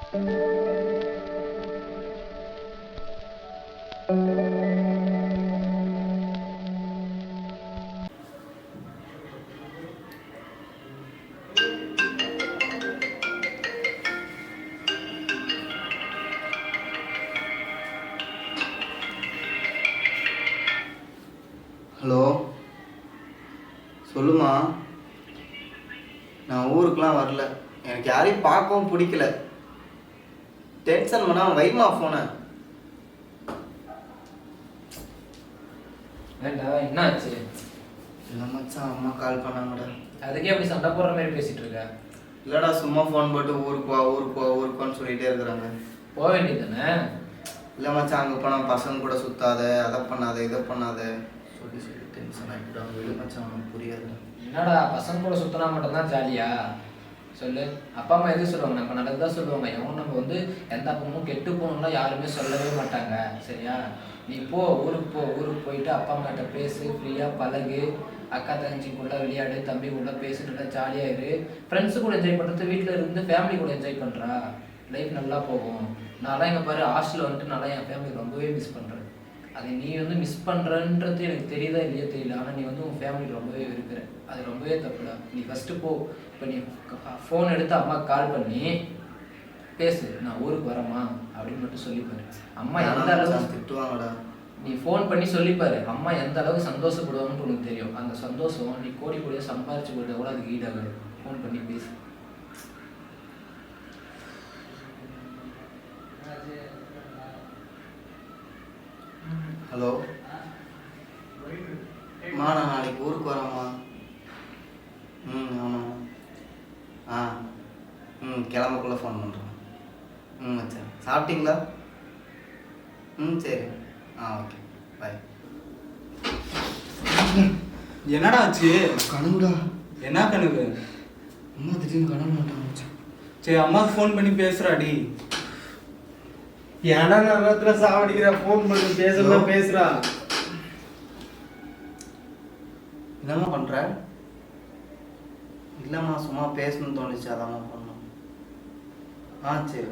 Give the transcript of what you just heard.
Hello, சொல்லுமா. நான் ஊருக்குலாம் வரல, எனக்கு யாரையும் பார்க்கவும் பிடிக்கல. டென்ஷன் பண்ணாமல் வைமா ஃபோனை. ஏண்டா என்ன ஆச்சு? இல்லை மச்சான், அம்மா கால் பண்ணாங்கடா. அதுக்கே அப்படி சண்டை போடுற மாதிரி பேசிட்டு இருக்க? இல்லைடா, சும்மா ஃபோன் போட்டு ஊருக்கு வா ஊருக்கு வா ஊருக்குவான்னு சொல்லிகிட்டே இருக்கிறாங்க. போக வேண்டியது தானே? இல்லை மச்சான், அங்கே போனால் பசங்க கூட சுத்தாத, அதை பண்ணாத இதை பண்ணாத சொல்லி சொல்லி டென்ஷன் ஆகிட்டாங்க. இல்லை மச்சான், அவனுக்கு புரியாது. என்னடா பசங்க கூட சுத்தினா மட்டும்தான் ஜாலியா? சொல்லு. அப்பா அம்மா எது சொல்லுவாங்க? நம்ம நல்லதுதான் சொல்லுவாங்க. எவன் நம்ம எந்த அப்பமும் கெட்டு போகணும்லாம் யாருமே சொல்லவே மாட்டாங்க. சரியா? நீ போ, ஊருக்கு போ. ஊருக்கு போயிட்டு அப்பா அம்மா கிட்ட பேசு, ஃப்ரீயாக பழகு, அக்கா தங்கச்சிக்குள்ள விளையாடு, தம்பி கூட பேசு, நல்லா ஜாலியாக இரு. ஃப்ரெண்ட்ஸு கூட என்ஜாய் பண்ணுறது, வீட்டில் இருந்து ஃபேமிலி கூட என்ஜாய் பண்ணுறா, லைஃப் நல்லா போகும். நான்லாம் எங்கள் பாரு ஹாஸ்டலில் வந்துட்டு நான்லாம் என் ஃபேமிலி ரொம்பவே மிஸ் பண்ணுறேன். அது நீ மிஸ் பண்ணுறன்றது எனக்கு தெரியுதா இல்லையோ தெரியல, ஆனால் நீ உன் ஃபேமிலி ரொம்பவே இருக்கிற. அது ரொம்பவே தப்புடா. நீ ஃபஸ்ட்டு போ. இப்போ நீ ஃபோன் எடுத்து அம்மாவுக்கு கால் பண்ணி பேசு, நான் ஊருக்கு வரேம்மா அப்படின்னு மட்டும் சொல்லிப்பாரு. அம்மா எந்த அளவுக்கு திட்டுவாங்கடா. நீ ஃபோன் பண்ணி சொல்லிப்பாரு, அம்மா எந்த அளவுக்கு சந்தோஷப்படுவாங்கன்னு உனக்கு தெரியும். அந்த சந்தோஷம் நீ கோடி கோடியாக சம்பாரிச்சு போயிட்ட கூட அதுக்கு ஈடாகாது. ஃபோன் பண்ணி பேசு. ஹலோ அம்மா, நான் நாளைக்கு ஊருக்கு வரேம்மா. ஆமாம். கிளம்பக்குள்ளே ஃபோன் பண்ணுறேன். சரி, சாப்பிட்டீங்களா? சரி. ஓகே, பாய். என்னடா ஆச்சு? கனவுடா. என்ன கனவு? அம்மா திடீர்னு கனவு மாட்டாங்க. சரி, அம்மாவுக்கு ஃபோன் பண்ணி பேசுறாடி. ஏன்னா நேரத்துல சாவடிக்கிற, ஃபோன் பண்ணி பேசலாம் பேசுறா. என்னம்மா பண்ற? இல்லம்மா, சும்மா பேசணும்னு தோணுச்சு, அதாம்மா பண்ணோம். சரி.